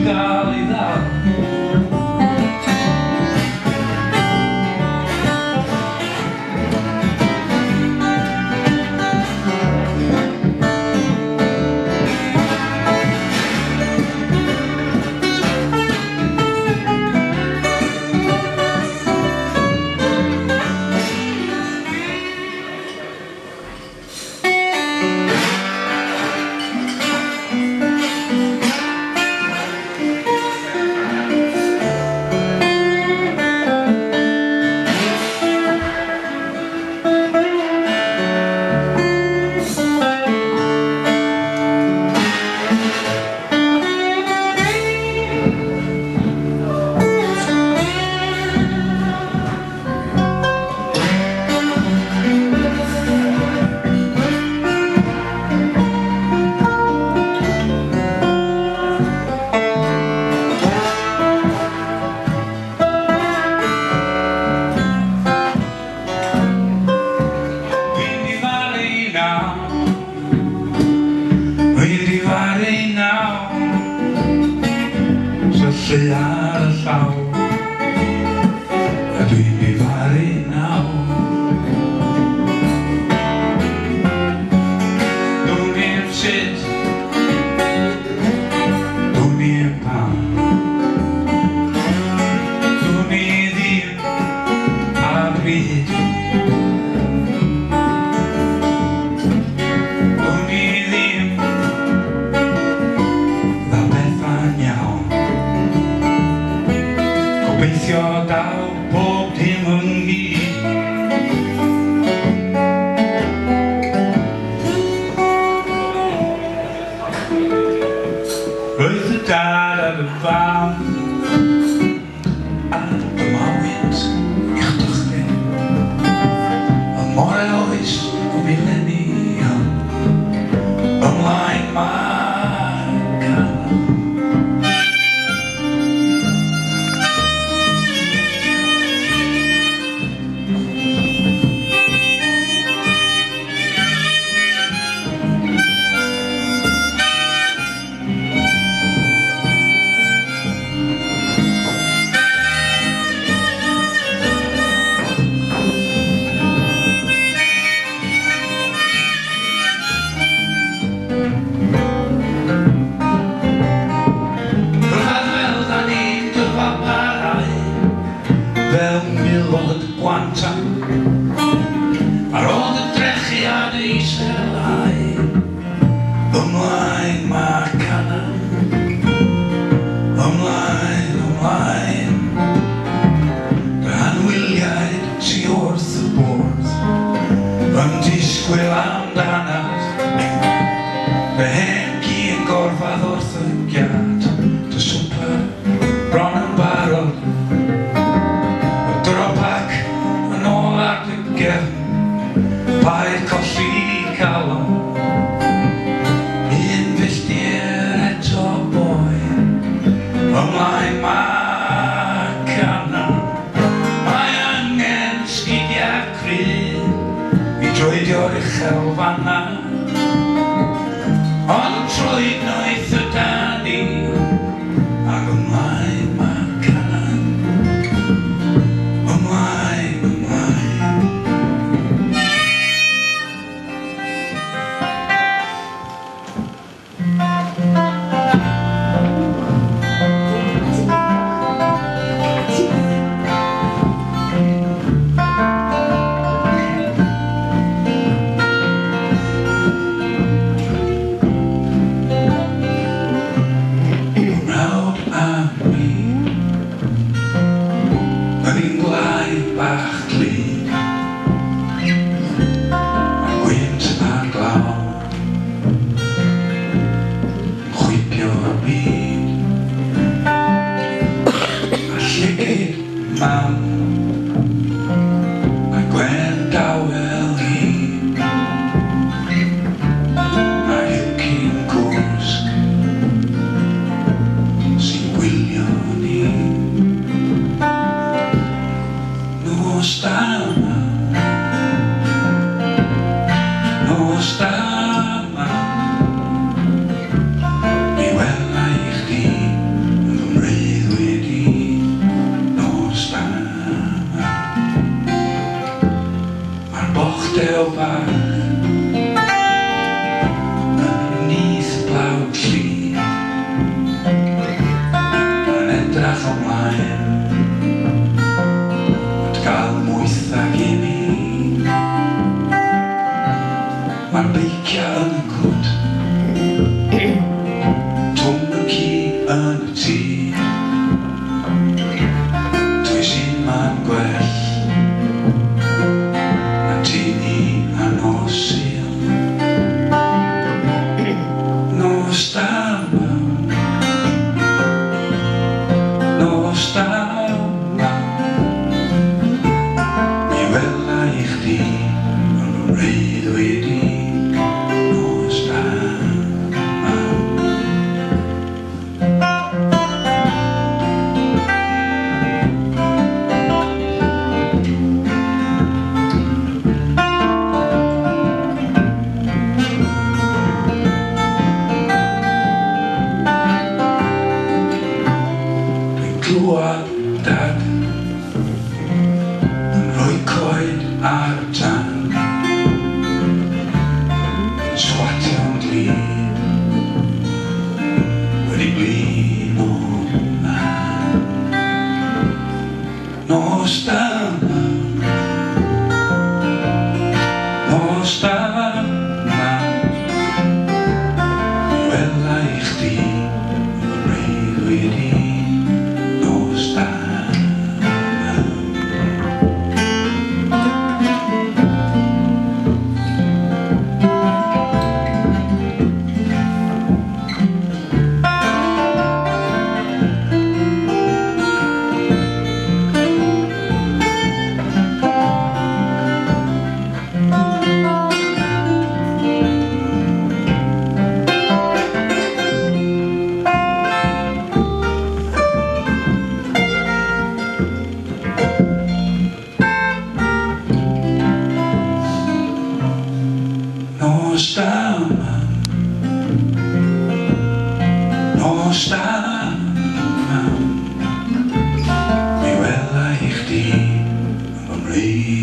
gael I ddal. Llew ar y llaw, a dwi'n difaru nawr. Dwi'n i'r shit, dwi'n i'r pan, dwi'n i ddim ar bryd. Dwi'n i ddim fel bethau'n iawn. Gobeithio daw bob dim yn gyd. Roedd y dad ar y fam, a dyma wynt i'ch dychryn. Y more oes o millennium, ymlaen mae'r can. Fel milod gwanta, ar ôl y drechiad eiselau, ymlaen mae'r canan, ymlaen, ymlaen. Dy anwyliaid sy wrth y bwrdd, yn disgwyl amdanad. Dy hen gi yn gorfad wrth y giad, dy swper bron yn barod. Paid colli calon, un filltir eto boi, ymlaen mae'r canan. Mae angen sgidiau cryf I droedio'r uchel fanna, ond troed noeth y dani, ac ymlaen mae'r canan. Ymlaen, ymlaen. Mi wela I chdi stêl bach underneath the ploughed field yn edrach ymlaen at gael mwyth ag i ni. Mae'r beicia yn y cwd, twm y ci yn y tŷ. Dwi sy'n ma'n gwell na ti ni a nosil. Nos Dyma, nos Dyma, mi wela I chdi yn fy breuddwyd I. Nos Dyma. Dwi'n clywed dad yn rhoi coed ar y tân, swatio'n glin wedi blin o man. Nos Dyma, nos Dyma, mi wela I chdi yn fy breuddwyd I. Nos Dyma. Nos Dyma, nos Dyma, mi wela I chdi yn fy mreuddwyd